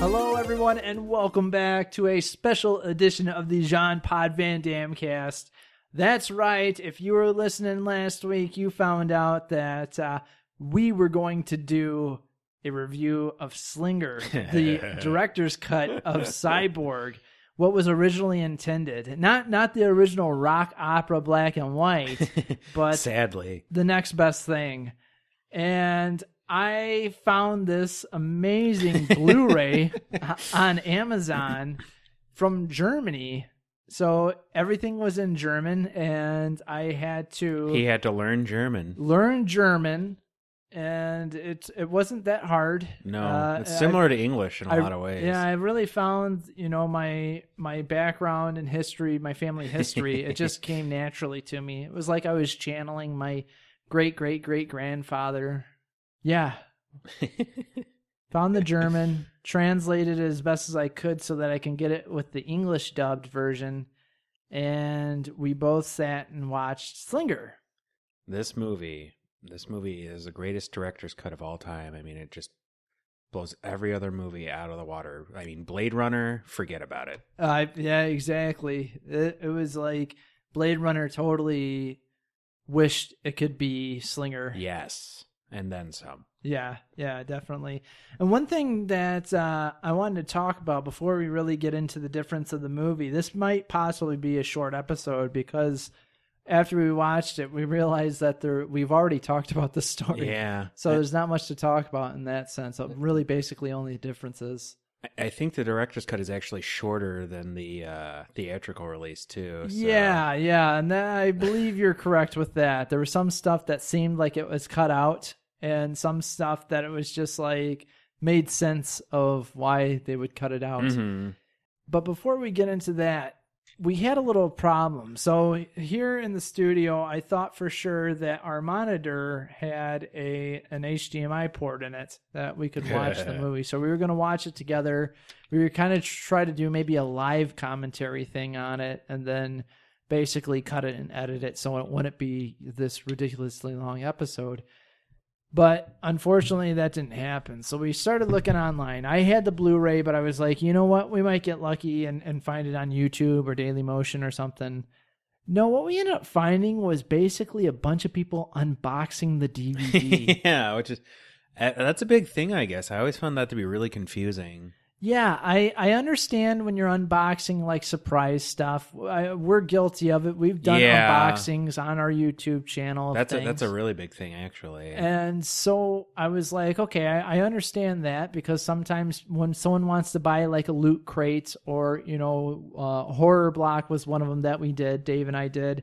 Hello, everyone, and welcome back to a special edition of the Jean-Pod Van Damme cast. That's right. If you were listening last week, you found out that we were going to do a review of Slinger, the director's cut of Cyborg, what was originally intended. Not the original rock opera black and white, but sadly the next best thing. And I found this amazing Blu-ray on Amazon from Germany. So everything was in German, and I had to... He had to learn German. And it wasn't that hard. No, it's similar to English in a lot of ways. Yeah, I really found, my background in history, my family history, it just came naturally to me. It was like I was channeling my great-great-great-grandfather. Yeah. Found the German, translated it as best as I could so that I can get it with the English dubbed version, and we both sat and watched Slinger. This movie is the greatest director's cut of all time. I mean, it just blows every other movie out of the water. I mean, Blade Runner, forget about it. Yeah, exactly. It was like Blade Runner totally wished it could be Slinger. Yes. And then some. Yeah, definitely. And one thing that I wanted to talk about before we really get into the difference of the movie, this might possibly be a short episode because after we watched it, we realized that we've already talked about the story. Yeah. So there's not much to talk about in that sense. So really basically only differences. I think the director's cut is actually shorter than the theatrical release too. So. Yeah. And I believe you're correct with that. There was some stuff that seemed like it was cut out, and some stuff that it was just like made sense of why they would cut it out. Mm-hmm. But before we get into that, we had a little problem. So here in the studio, I thought for sure that our monitor had an HDMI port in it that we could watch the movie. So we were going to watch it together. We were kind of try to do maybe a live commentary thing on it, and then basically cut it and edit it so it wouldn't be this ridiculously long episode. But unfortunately, that didn't happen. So we started looking online. I had the Blu-ray, but I was like, you know what? We might get lucky and find it on YouTube or Dailymotion or something. No, what we ended up finding was basically a bunch of people unboxing the DVD. Yeah, that's a big thing, I guess. I always found that to be really confusing. Yeah, I understand when you're unboxing like surprise stuff. We're guilty of it. We've done unboxings on our YouTube channel. That's a really big thing, actually. And so I was like, okay, I understand that, because sometimes when someone wants to buy like a loot crate or Horror Block was one of them that we did, Dave and I did.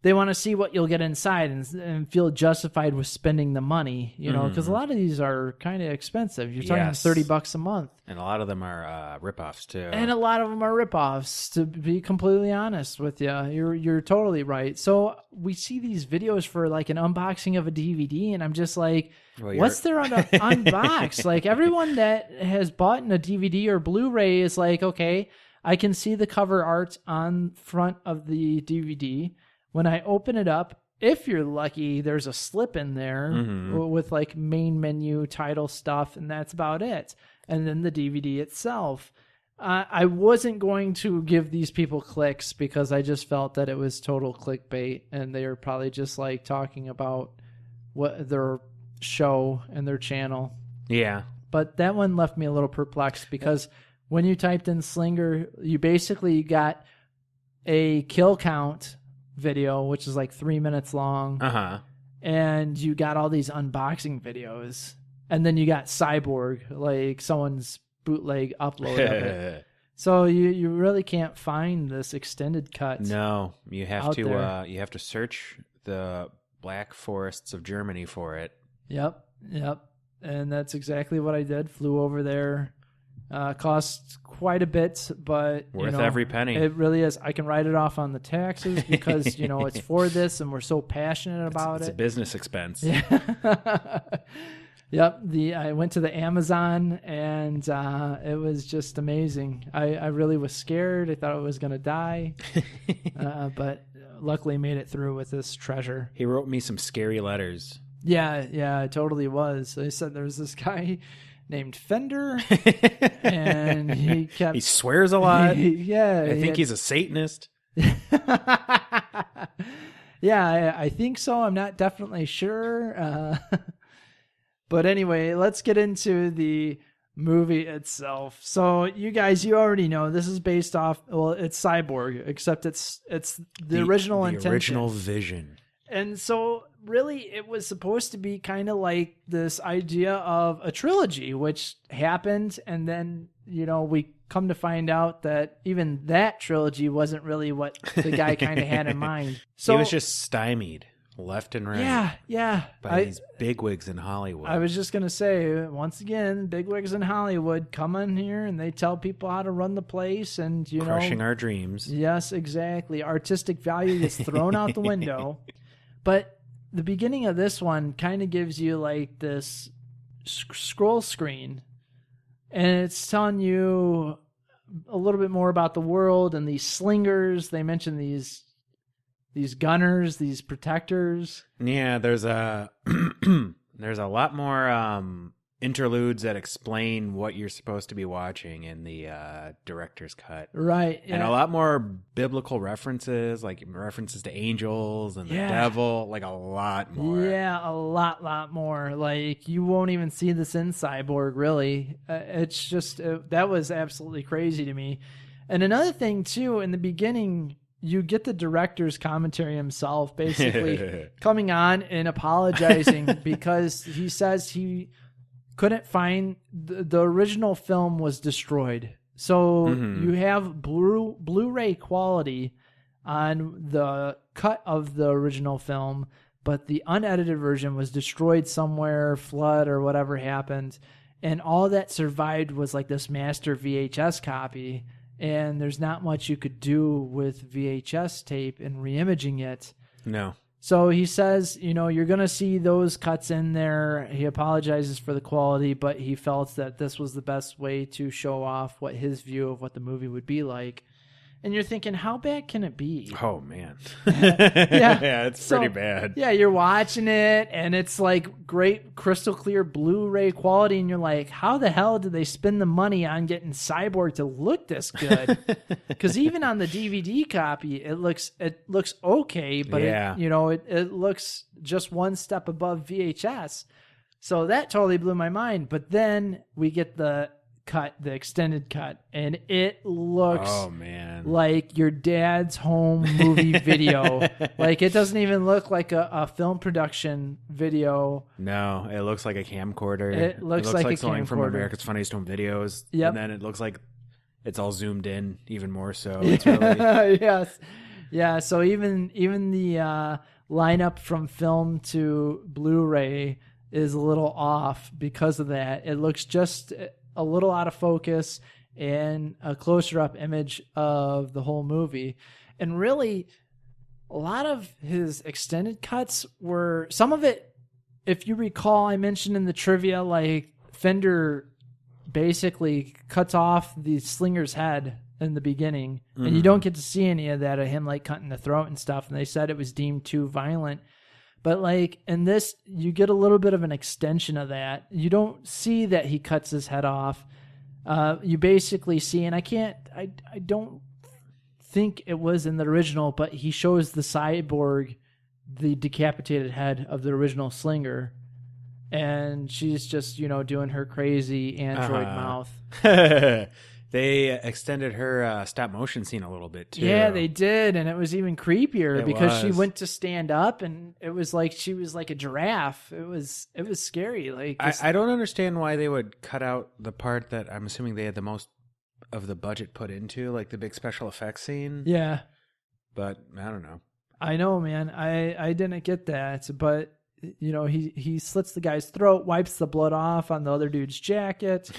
They want to see what you'll get inside and feel justified with spending the money, because a lot of these are kind of expensive. You're talking $30 a month. And a lot of them are ripoffs, too. And a lot of them are ripoffs, to be completely honest with you. You're totally right. So we see these videos for like an unboxing of a DVD, and I'm just like, what's there on unbox? Like, everyone that has bought a DVD or Blu-ray is like, okay, I can see the cover art on front of the DVD. When I open it up, if you're lucky, there's a slip in there with like main menu title stuff, and that's about it. And then the DVD itself. I wasn't going to give these people clicks because I just felt that it was total clickbait, and they were probably just like talking about what their show and their channel. Yeah. But that one left me a little perplexed because when you typed in Slinger, you basically got a kill count video, which is like 3 minutes long. And you got all these unboxing videos. And then you got Cyborg, like someone's bootleg upload of it. So you really can't find this extended cut. No, you have to search the Black Forests of Germany for it. Yep. And that's exactly what I did. Flew over there. Costs quite a bit, but worth every penny. It really is. I can write it off on the taxes because it's for this, and we're so passionate about it. It's a business expense. Yeah. Yep. I went to the Amazon, and it was just amazing. I really was scared. I thought I was gonna die, but luckily made it through with this treasure. He wrote me some scary letters. Yeah, it totally was. They said there was this guy named Fender, and he swears a lot. I think he's a Satanist. Yeah, I think so. I'm not definitely sure. But anyway, let's get into the movie itself. So you already know this is based off, well, it's Cyborg, except it's the original intention. The original vision. And so really it was supposed to be kind of like this idea of a trilogy, which happened. And then, we come to find out that even that trilogy wasn't really what the guy kind of had in mind. So he was just stymied left and right. Yeah. By these bigwigs in Hollywood. I was just going to say, once again, bigwigs in Hollywood come in here and they tell people how to run the place and, crushing our dreams. Yes, exactly. Artistic value gets thrown out the window. But the beginning of this one kind of gives you like this scroll screen, and it's telling you a little bit more about the world and these slingers. They mention these gunners, these protectors. Yeah, there's a there's a lot more interludes that explain what you're supposed to be watching in the director's cut. Right. Yeah. And a lot more biblical references, like references to angels and the devil, like a lot more. Yeah, a lot more. Like you won't even see this in Cyborg, really. It's just, that was absolutely crazy to me. And another thing too, in the beginning, you get the director's commentary himself basically coming on and apologizing because he says he couldn't find the original film was destroyed. So you have Blu-ray quality on the cut of the original film, but the unedited version was destroyed somewhere, flood or whatever happened. And all that survived was like this master VHS copy. And there's not much you could do with VHS tape and reimaging it. No. So he says, you're going to see those cuts in there. He apologizes for the quality, but he felt that this was the best way to show off what his view of what the movie would be like. And you're thinking, how bad can it be? Oh, man. Yeah, it's pretty bad. Yeah, you're watching it, and it's like great crystal clear Blu-ray quality, and you're like, how the hell did they spend the money on getting Cyborg to look this good? Because even on the DVD copy, it looks okay, but it looks just one step above VHS. So that totally blew my mind. But then we get the extended cut, and it looks like your dad's home movie video. Like it doesn't even look like a film production video. No, it looks like a camcorder. It looks like a something camcorder from America's Funniest Home Videos. Yep. And then it looks like it's all zoomed in even more so. It's really yes. Yeah, so even the lineup from film to Blu-ray is a little off because of that. It looks just a little out of focus and a closer up image of the whole movie. And really, a lot of his extended cuts were, some of it, if you recall, I mentioned in the trivia, like Fender basically cuts off the Slinger's head in the beginning, and you don't get to see any of that of him like cutting the throat and stuff. And they said it was deemed too violent. But like in this, you get a little bit of an extension of that. You don't see that he cuts his head off. You basically see, and I don't think it was in the original, but he shows the Cyborg, the decapitated head of the original Slinger. And she's just, doing her crazy android mouth. They extended her stop motion scene a little bit too. Yeah, they did, and it was even creepier because she went to stand up, and it was like she was like a giraffe. It was scary. Like I don't understand why they would cut out the part that I'm assuming they had the most of the budget put into, like the big special effects scene. Yeah, but I don't know. I know, man. I didn't get that, but he slits the guy's throat, wipes the blood off on the other dude's jacket,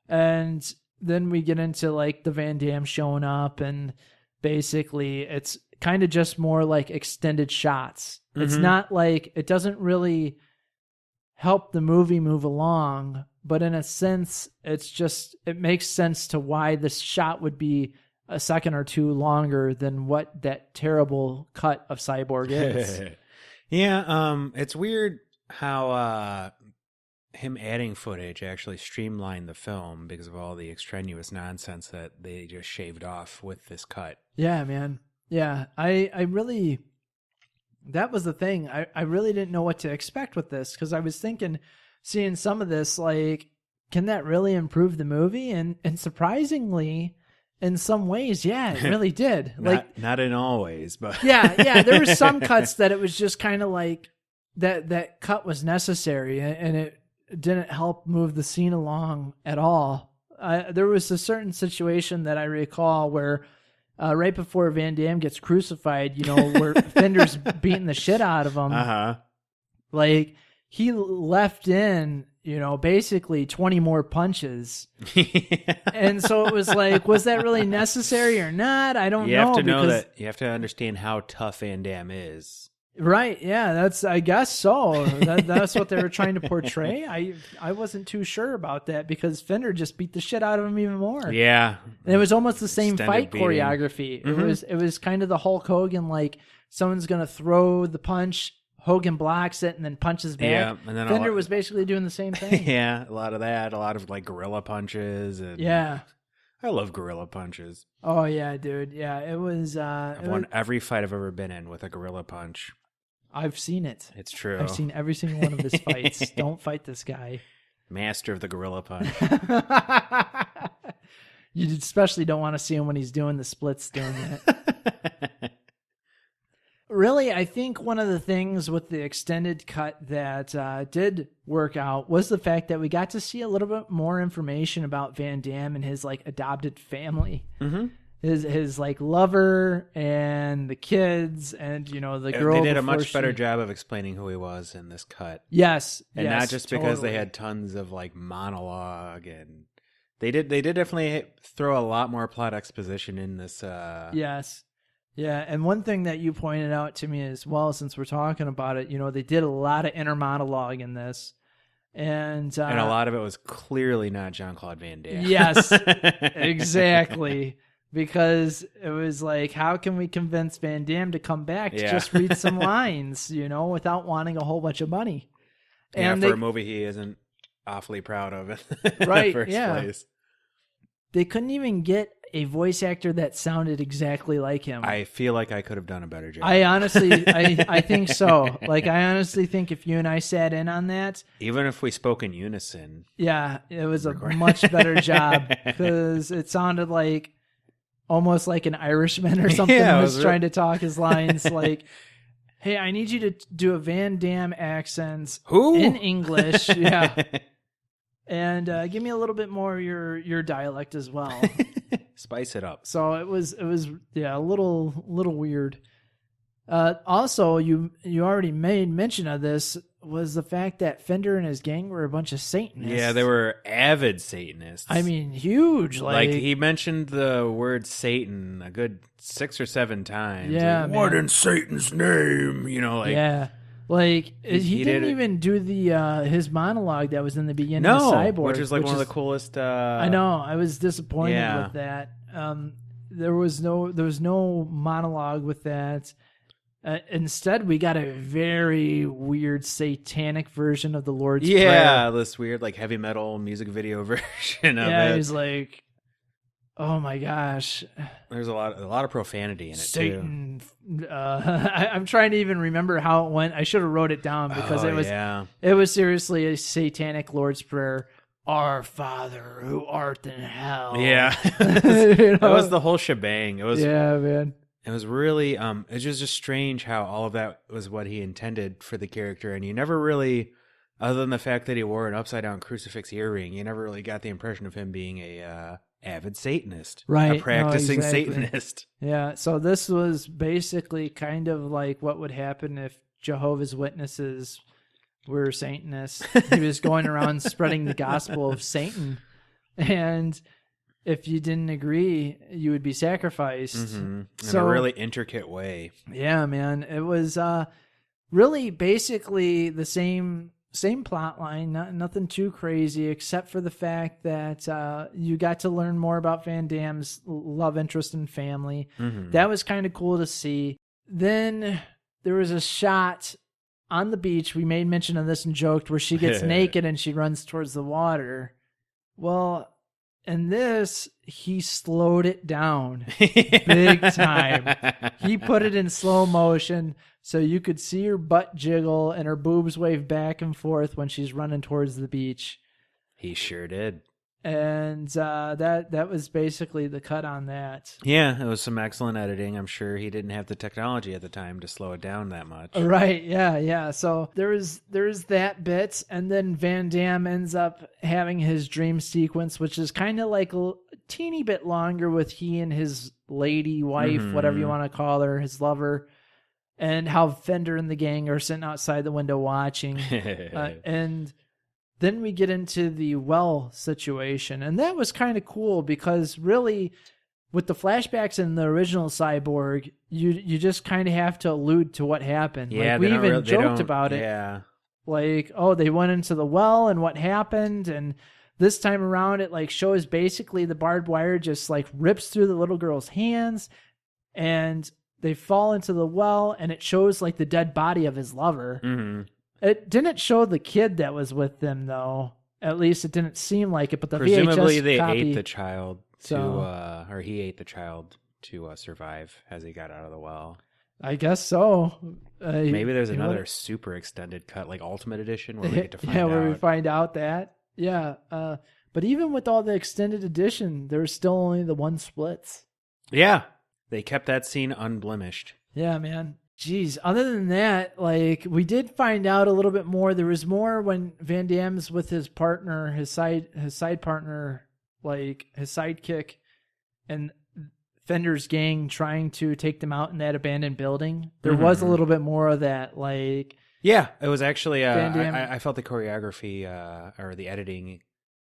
and then we get into like the Van Damme showing up, and basically it's kind of just more like extended shots. It's not like, it doesn't really help the movie move along, but in a sense, it makes sense to why this shot would be a second or two longer than what that terrible cut of Cyborg is. Yeah. It's weird how, him adding footage actually streamlined the film because of all the extraneous nonsense that they just shaved off with this cut. Yeah, man. Yeah, I really, that was the thing. I really didn't know what to expect with this because I was thinking, seeing some of this, like, can that really improve the movie? And surprisingly, in some ways, yeah, it really did. Not in all ways, but yeah, there were some cuts that it was just kind of like that cut was necessary, and it didn't help move the scene along at all. There was a certain situation that I recall where right before Van Damme gets crucified, where Fender's beating the shit out of him. Like, he left in, basically 20 more punches. And so it was like, was that really necessary or not? I don't know. You have to know that. You have to understand how tough Van Damme is. Right. Yeah, I guess so. That's what they were trying to portray. I wasn't too sure about that because Fender just beat the shit out of him even more. Yeah. And it was almost the same fight beating. Choreography. It was kind of the Hulk Hogan, like someone's going to throw the punch, Hogan blocks it and then punches back. Yeah, and then Fender was basically doing the same thing. Yeah, a lot of that, a lot of like gorilla punches. And yeah. I love gorilla punches. Oh yeah, dude. Yeah, it was. I've won every fight I've ever been in with a gorilla punch. I've seen it. It's true. I've seen every single one of his fights. Don't fight this guy. Master of the gorilla punch. You especially don't want to see him when he's doing the splits doing that. Really, I think one of the things with the extended cut that did work out was the fact that we got to see a little bit more information about Van Damme and his like adopted family. Mm-hmm. His like lover and the kids and the girl. They did a much better job of explaining who he was in this cut. Yes, and not just because they had tons of like monologue, and they did definitely throw a lot more plot exposition in this. Yes, yeah, and one thing that you pointed out to me as well, since we're talking about it, they did a lot of inner monologue in this. And a lot of it was clearly not Jean-Claude Van Damme. Yes, exactly. Because it was like, how can we convince Van Damme to come back to just read some lines, without wanting a whole bunch of money? And for a movie he isn't awfully proud of in right, the first place. They couldn't even get a voice actor that sounded exactly like him. I feel like I could have done a better job. I honestly, I think so. Like, I honestly think if you and I sat in on that. Even if we spoke in unison. Yeah, it was a much better job because it sounded like almost like an Irishman or something was trying to talk his lines like, hey, I need you to do a Van Damme accent in English. Yeah. And give me a little bit more your dialect as well. Spice it up. So it was a little weird. Also, you already made mention of this, was the fact that Fender and his gang were a bunch of Satanists. Yeah, they were avid Satanists. I mean, huge. Like he mentioned the word Satan a good 6 or 7 times. Yeah, like, what in Satan's name? Yeah. Like he didn't even do the his monologue that was in the beginning of Cyborg, which is like one of the coolest. I know. I was disappointed with that. There was no monologue with that. Instead, we got a very weird satanic version of the Lord's Prayer. Yeah, this weird like heavy metal music video version of it. Yeah, he's like, oh my gosh. There's a lot of profanity in it Satan. Too. I'm trying to even remember how it went. I should have wrote it down because it was seriously a satanic Lord's Prayer. Our Father who art in hell. Yeah, that was the whole shebang. It was man. It was really it was just strange how all of that was what he intended for the character, and you never really, other than the fact that he wore an upside down crucifix earring, you never really got the impression of him being a avid Satanist, right? A practicing Satanist. Yeah. So this was basically kind of like what would happen if Jehovah's Witnesses were Satanists. He was going around spreading the gospel of Satan, and if you didn't agree, you would be sacrificed. In a really intricate way. Yeah, man. It was really basically the same plot line, nothing too crazy, except for the fact that you got to learn more about Van Damme's love interest and family. That was kind of cool to see. Then there was a shot on the beach. We made mention of this and joked where she gets naked and she runs towards the water. Well, in this, he slowed it down big time. He put it in slow motion so you could see her butt jiggle and her boobs wave back and forth when she's running towards the beach. He sure did. And that was basically the cut on that. Yeah, it was some excellent editing. I'm sure he didn't have the technology at the time to slow it down that much. Right, yeah. So there's that bit, and then Van Damme ends up having his dream sequence, which is kind of like a teeny bit longer with he and his lady wife, whatever you want to call her, his lover, and how Fender and the gang are sitting outside the window watching. And then we get into the well situation, and that was kind of cool because really with the flashbacks in the original Cyborg, you just kind of have to allude to what happened. Yeah, like we even joked about it. Yeah. Like, oh, they went into the well and what happened, and this time around it like shows basically the barbed wire just like rips through the little girl's hands and they fall into the well, and it shows like the dead body of his lover. Mm-hmm. It didn't show the kid that was with them, though. At least it didn't seem like it. But the presumably VHS they copy, ate the child or he ate the child to survive as he got out of the well. I guess so. Maybe there's another super extended cut, like Ultimate Edition, where we get to find out. where we find out that. Yeah. But even with all the extended edition, there's still only the one splits. Yeah. They kept that scene unblemished. Yeah, man. Jeez, other than that, like, we did find out a little bit more. There was more when Van Damme's with his partner, his side partner, like his sidekick, and Fender's gang trying to take them out in that abandoned building. There was a little bit more of that, like... Yeah, it was actually... I felt the choreography or the editing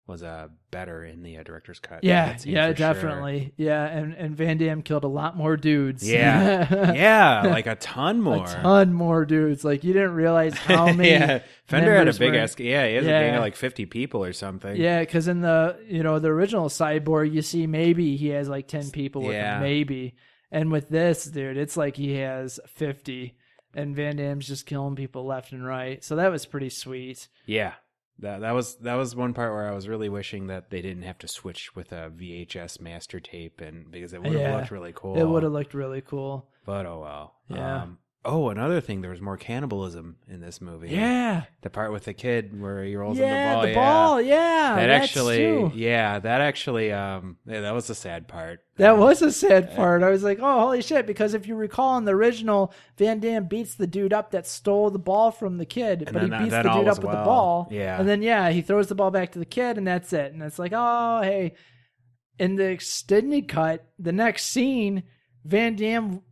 was better in the director's cut. Yeah, definitely. Sure. Yeah, and Van Damme killed a lot more dudes. Yeah, yeah, like a ton more. A ton more dudes. Like, you didn't realize how many. Yeah, Fender had a big ass. Yeah, he has a gang of like 50 people or something. Yeah, because in the the original Cyborg, you see maybe he has like 10 people with him, maybe. And with this dude, it's like he has 50, and Van Damme's just killing people left and right. So that was pretty sweet. Yeah. That was one part where I was really wishing that they didn't have to switch with a VHS master tape, and because it would have looked really cool. It would have looked really cool. But oh well. Yeah. Another thing, there was more cannibalism in this movie. Yeah. The part with the kid where he rolls in the ball. The ball. Yeah. That actually, that was the sad part. That was a sad part. I was like, oh, holy shit. Because if you recall in the original, Van Damme beats the dude up that stole the ball from the kid, but he beats the dude up with the ball. Yeah. And then, he throws the ball back to the kid, and that's it. And it's like, oh, hey. In the extended cut, the next scene, Van Damme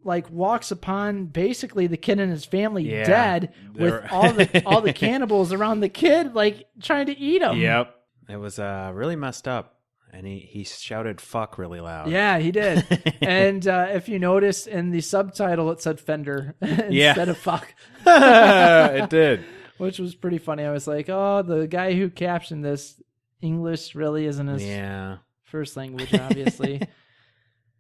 like walks upon basically the kid and his family dead with all the cannibals around the kid, like trying to eat him. Yep. It was really messed up. And he shouted fuck really loud. Yeah, he did. And if you notice in the subtitle, it said Fender instead of fuck. It did. Which was pretty funny. I was like, oh, the guy who captioned this, English really isn't his first language, obviously.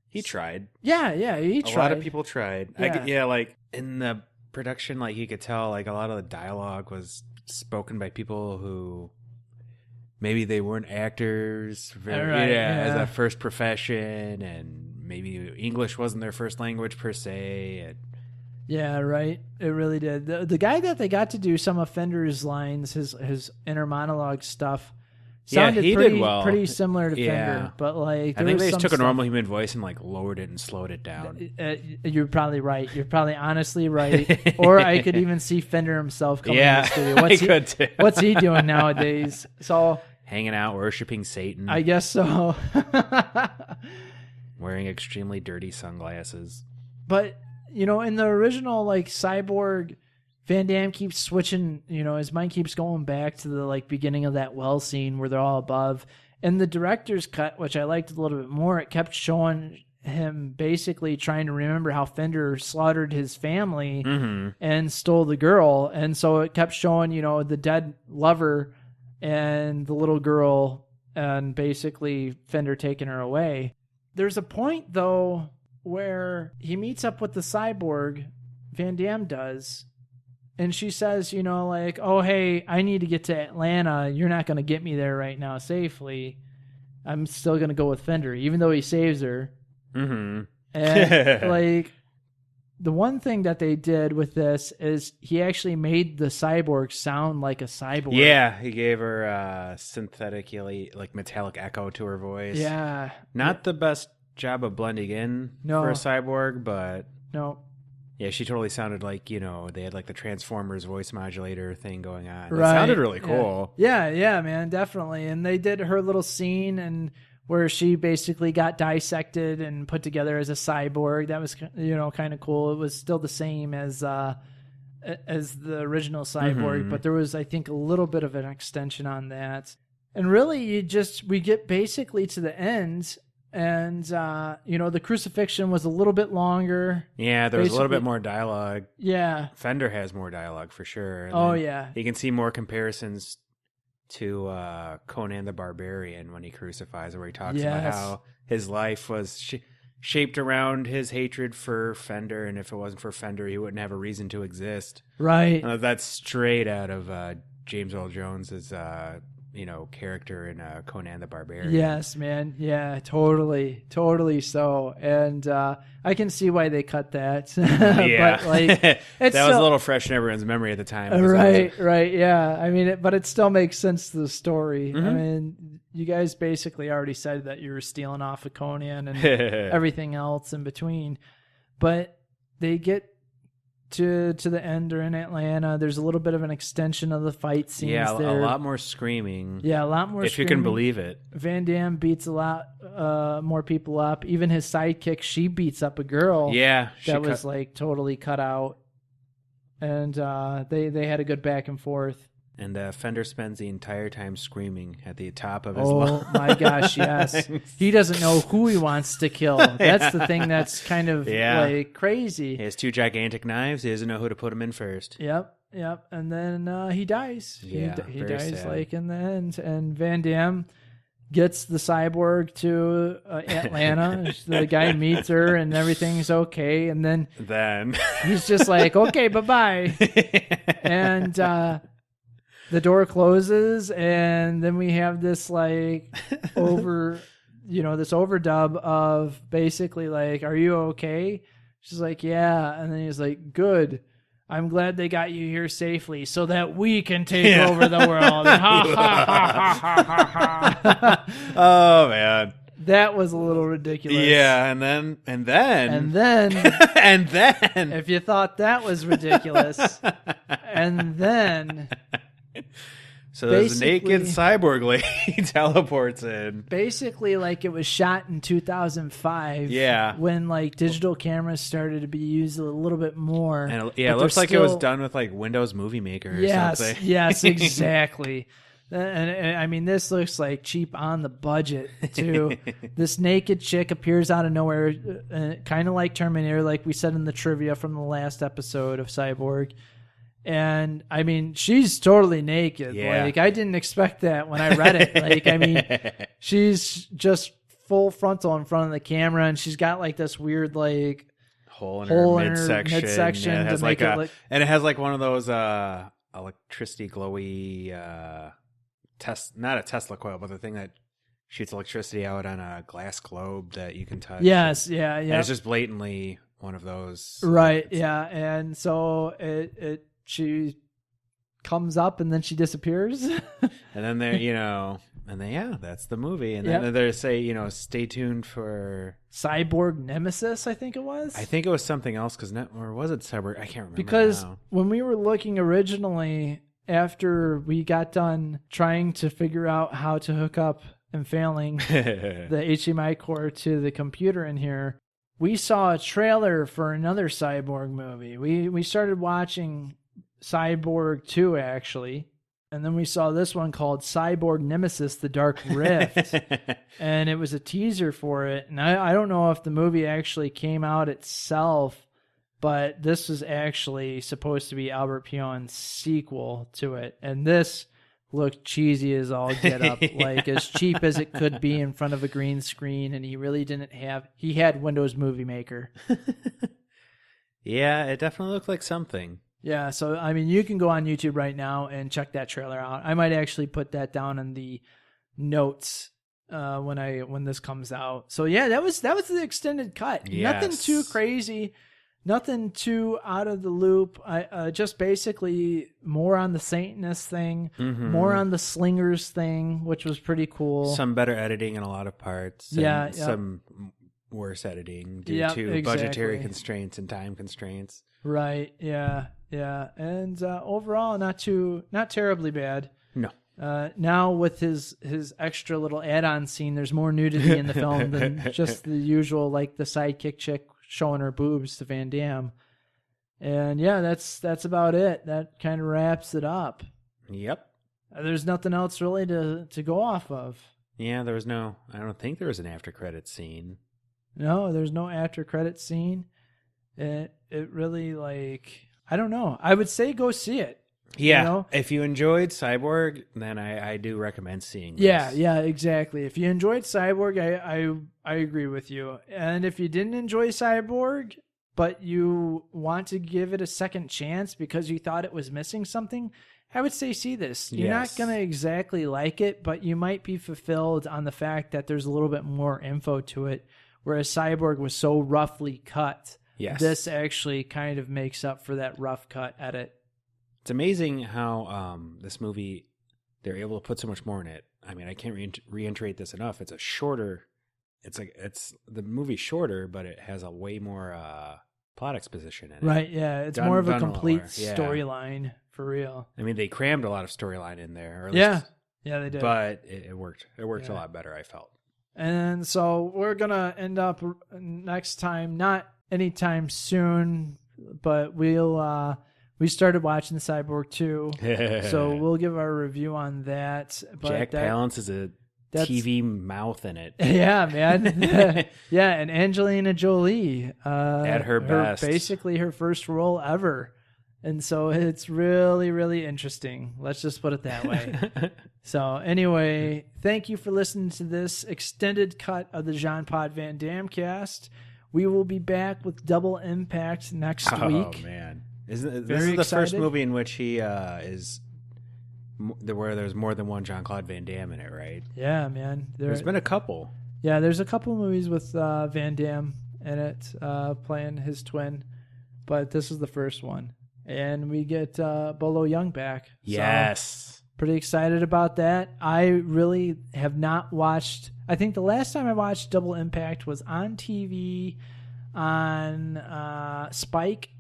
He tried. Yeah, he tried. A lot of people tried. Yeah. Like in the production, like you could tell, like a lot of the dialogue was spoken by people who maybe they weren't actors, as a first profession, and maybe English wasn't their first language per se. And yeah, right. It really did. The guy that they got to do some of Fender's lines, his inner monologue stuff, sounded he did well. Pretty similar to Fender, but like I think they just took a normal human voice and like lowered it and slowed it down. You're probably right. You're probably honestly right. Or I could even see Fender himself coming in the studio. What's he doing nowadays? So hanging out, worshiping Satan. I guess so. Wearing extremely dirty sunglasses. But in the original like Cyborg, Van Damme keeps switching, his mind keeps going back to the like beginning of that well scene where they're all above. And the director's cut, which I liked a little bit more, it kept showing him basically trying to remember how Fender slaughtered his family and stole the girl. And so it kept showing, the dead lover and the little girl and basically Fender taking her away. There's a point though where he meets up with the Cyborg, Van Damme does, And she says, you know, like, oh, hey, I need to get to Atlanta. You're not going to get me there right now safely. I'm still going to go with Fender, even though he saves her. Mm-hmm. And, like, the one thing that they did with this is he actually made the cyborg sound like a cyborg. Yeah, he gave her synthetically, like, metallic echo to her voice. Yeah. Not the best job of blending in for a cyborg, but... No. Yeah, she totally sounded like, you know, they had like the Transformers voice modulator thing going on. Right. It sounded really cool. Yeah, man, definitely. And they did her little scene and where she basically got dissected and put together as a cyborg. That was, you know, kind of cool. It was still the same as the original Cyborg, but there was, I think, a little bit of an extension on that. And really, we get basically to the end. And, you know, the crucifixion was a little bit longer. Yeah, there was a little bit more dialogue. Yeah. Fender has more dialogue for sure. And yeah. You can see more comparisons to Conan the Barbarian when he crucifies, where he talks about how his life was shaped around his hatred for Fender. And if it wasn't for Fender, he wouldn't have a reason to exist. Right. That's straight out of James Earl Jones's you know, character in Conan the Barbarian. Yes, man. Yeah, totally so. And I can see why they cut that. Yeah, but like that was a little fresh in everyone's memory at the time. Right. Yeah, I mean, but it still makes sense to the story. Mm-hmm. I mean, you guys basically already said that you were stealing off of Conan and everything else in between. But they get to the end. They're in Atlanta. There's a little bit of an extension of the fight scenes. Yeah, there. a lot more screaming. Yeah, a lot more. If you can believe it. Van Damme beats a lot more people up. Even his sidekick, she beats up a girl. Yeah, that was like totally cut out. And they had a good back and forth. And Fender spends the entire time screaming at the top of his lungs. Oh my gosh, yes. He doesn't know who he wants to kill. That's the thing that's kind of like crazy. He has two gigantic knives. He doesn't know who to put them in first. Yep. And then he dies. Yeah, he dies sad. like in the end. And Van Damme gets the cyborg to Atlanta. The guy meets her and everything's okay. And then he's just like, okay, bye-bye. And the door closes, and then we have this like this overdub of basically like, are you okay? She's like, yeah. And then he's like, good. I'm glad they got you here safely so that we can take over the world. Oh man. That was a little ridiculous. Yeah, and then if you thought that was ridiculous, and then so there's a naked cyborg lady teleports in. Basically, like, it was shot in 2005. Yeah, when like digital cameras started to be used a little bit more. And it looks like it was done with like Windows Movie Maker. Or something. Yes, exactly. And I mean, this looks like cheap on the budget too. This naked chick appears out of nowhere, kind of like Terminator, like we said in the trivia from the last episode of Cyborg. And I mean, she's totally naked. Yeah. Like, I didn't expect that when I read it. Like, I mean, she's just full frontal in front of the camera, and she's got like this weird like hole in her midsection. Yeah, it has and it has like one of those electricity glowy not a Tesla coil, but the thing that shoots electricity out on a glass globe that you can touch. Yes, yeah. And it's just blatantly one of those. Right, yeah. And so she comes up and then she disappears. And then that's the movie. And then they say, stay tuned for Cyborg Nemesis, I think it was. I think it was something else or was it Cyborg? I can't remember. Because now. When we were looking originally, after we got done trying to figure out how to hook up and failing the HDMI cord to the computer in here, we saw a trailer for another Cyborg movie. We started watching Cyborg 2, actually, and then we saw this one called Cyborg Nemesis, The Dark Rift, and it was a teaser for it. And I don't know if the movie actually came out itself, but this was actually supposed to be Albert Pyun's sequel to it. And this looked cheesy as all get up, like as cheap as it could be in front of a green screen. And he really he had Windows Movie Maker. Yeah, it definitely looked like something. Yeah, so I mean, you can go on YouTube right now and check that trailer out. I might actually put that down in the notes when this comes out. So yeah, that was the extended cut. Yes. Nothing too crazy, nothing too out of the loop. I just basically more on the Satanist thing, more on the Slingers thing, which was pretty cool. Some better editing in a lot of parts. Yeah, some worse editing due to budgetary constraints and time constraints. Right. Yeah. Yeah. And overall, not terribly bad. No. Now with his extra little add-on scene, there's more nudity in the film than just the usual, like the sidekick chick showing her boobs to Van Damme. And yeah, that's about it. That kind of wraps it up. Yep. There's nothing else really to go off of. Yeah, I don't think there was an after credit scene. No, there's no after credit scene. It really, like, I don't know. I would say go see it. Yeah, you know? If you enjoyed Cyborg, then I do recommend seeing this. Yeah, exactly. If you enjoyed Cyborg, I agree with you. And if you didn't enjoy Cyborg, but you want to give it a second chance because you thought it was missing something, I would say see this. You're not going to exactly like it, but you might be fulfilled on the fact that there's a little bit more info to it, whereas Cyborg was so roughly cut. Yes. This actually kind of makes up for that rough cut edit. It's amazing how this movie, they're able to put so much more in it. I mean, I can't reiterate this enough. It's the movie's shorter, but it has a way more plot exposition in it. Right, yeah. It's more of a complete storyline, for real. I mean, they crammed a lot of storyline in there. Or at yeah, least, yeah, they did. But it worked. It worked a lot better, I felt. And so we're going to end up next time, not anytime soon, but we started watching Cyborg 2, so we'll give our review on that. But Jack Palance is a TV mouth in it. Yeah, man. Yeah, and Angelina Jolie. At her best. Basically her first role ever. And so it's really, really interesting. Let's just put it that way. So anyway, thank you for listening to this extended cut of the Jean Pod Van Damme cast. We will be back with Double Impact next week. Oh, man. This is the first movie in which he is where there's more than one Jean-Claude Van Damme in it, right? Yeah, man. There's been a couple. Yeah, there's a couple movies with Van Damme in it, playing his twin, but this is the first one. And we get Bolo Young back. Yes. So, pretty excited about that. I really have not watched... I think the last time I watched Double Impact was on TV on Spike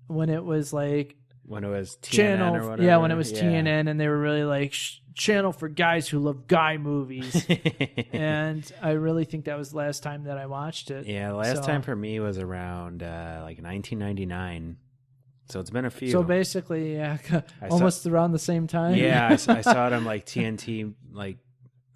when it was like... When it was TNN channel, or whatever. Yeah, when it was TNN, and they were really like channel for guys who love guy movies. And I really think that was the last time that I watched it. Yeah, the last time for me was around like 1999. So it's been a few. So basically, yeah, almost around the same time. Yeah, I saw it on like TNT, like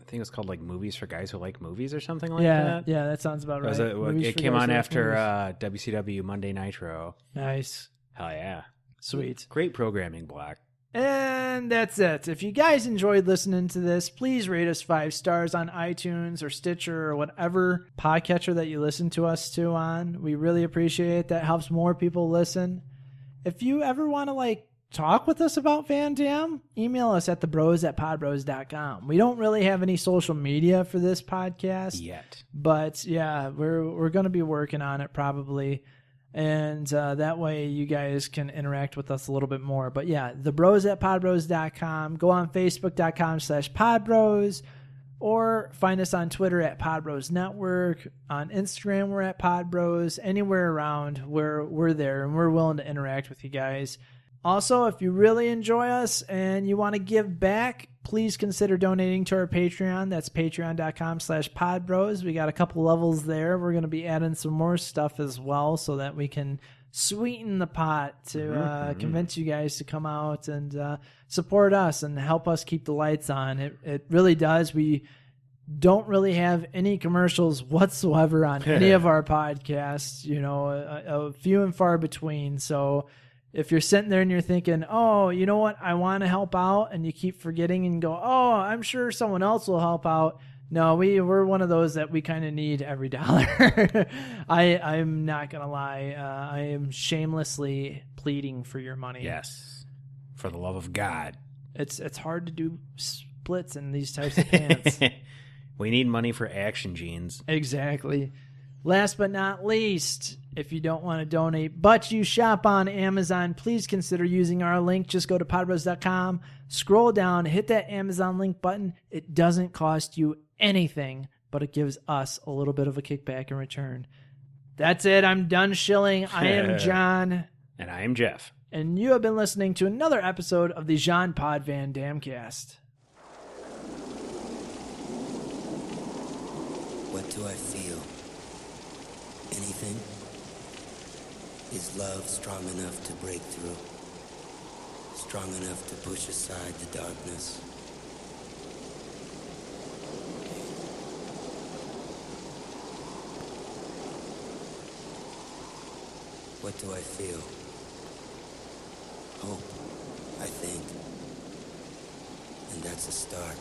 I think it was called like Movies for Guys Who Like Movies or something like that. Yeah, that sounds about right. It came on after WCW Monday Nitro. Nice. Hell yeah. Sweet. Great programming block. And that's it. If you guys enjoyed listening to this, please rate us 5 stars on iTunes or Stitcher or whatever podcatcher that you listen to us to on. We really appreciate it. That helps more people listen. If you ever want to talk with us about Van Damme, email us at thebros@podbros.com. We don't really have any social media for this podcast yet, but yeah, we're going to be working on it probably. And that way you guys can interact with us a little bit more. But yeah, thebros@podbros.com. Go on Facebook.com/podbros or find us on Twitter at Podbros Network. On Instagram, we're at Podbros. Anywhere around, we're there and we're willing to interact with you guys. Also, if you really enjoy us and you want to give back, please consider donating to our Patreon. That's patreon.com/podbros. We got a couple levels there. We're going to be adding some more stuff as well so that we can sweeten the pot to convince you guys to come out and support us and help us keep the lights on. It really does. We don't really have any commercials whatsoever on any of our podcasts, a few and far between. So if you're sitting there and you're thinking, oh, you know what, I want to help out, and you keep forgetting and go, oh, I'm sure someone else will help out. No, we're one of those that we kind of need every dollar. I'm not going to lie. I am shamelessly pleading for your money. Yes. For the love of God. It's hard to do splits in these types of pants. We need money for action jeans. Exactly. Last but not least, if you don't want to donate, but you shop on Amazon, please consider using our link. Just go to podbros.com, scroll down, hit that Amazon link button. It doesn't cost you anything, but it gives us a little bit of a kickback in return. That's it. I'm done shilling. I am John. And I am Jeff. And you have been listening to another episode of the Jean Pod Van Dam Cast. What do I feel? Anything? Is love strong enough to break through? Strong enough to push aside the darkness? What do I feel? Hope, I think. And that's a start.